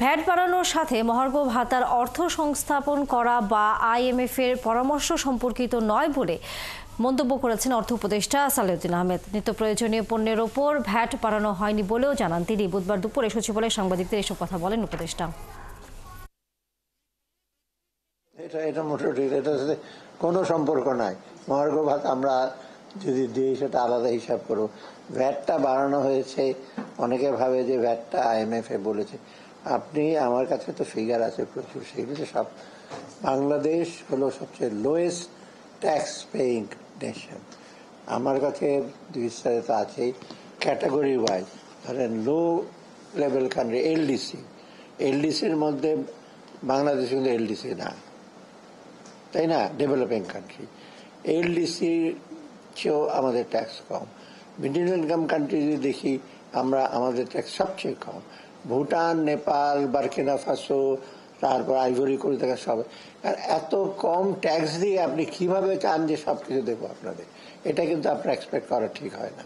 VAT বাড়ানোর সাথে মহার্ঘ ভাতার অর্থ সংস্থাপন করা বা IMF এর পরামর্শ সম্পর্কিত নয় বলে মন্তব্য করেছেন অর্থ উপদেষ্টা সালেউদ্দিন আহমেদ। নিত্য প্রয়োজনীয় পণ্যের ওপর ভ্যাট বাড়ানো হয়নি বলেও জানান তিনি। বুধবার দুপুরে সচিবালয়ে সাংবাদিকদের এসব কথা বলেন উপদেষ্টা। এটা মোটামুটি এটার সাথে কোনো সম্পর্ক নাই। মহার্ঘ ভাতা আমরা যদি দিই সেটা আলাদা হিসাব করো। ভ্যাটটা বাড়ানো হয়েছে, অনেকে ভাবে যে ভ্যাটটা IMF এ বলেছে। আপনি, আমার কাছে তো ফিগার আছে প্রচুর, সেগুলো সব। বাংলাদেশ হলো সবচেয়ে লোয়েস্ট ট্যাক্স পেইং নেশন। আমার কাছে বিস্তারিত আছেই ক্যাটাগরি ওয়াইজ। ধরেন লো লেভেল কান্ট্রি এলডিসির মধ্যে বাংলাদেশ কিন্তু এলডিসি না, তাই না? Developing country. এলডিসির চেয়েও আমাদের ট্যাক্স কম। মিডল ইনকাম কান্ট্রি যদি দেখি আমরা, আমাদের ট্যাক্স সবচেয়ে কম। ভুটান, নেপাল, বার্কিনা ফাসো, তারপর আইভরি কোস্ট থেকে সব। আর এত কম ট্যাক্স দিয়ে আপনি কিভাবে চান যে সব কিছু দেবো আপনাদের? এটা কিন্তু আপনার এক্সপেক্ট করা ঠিক হয় না।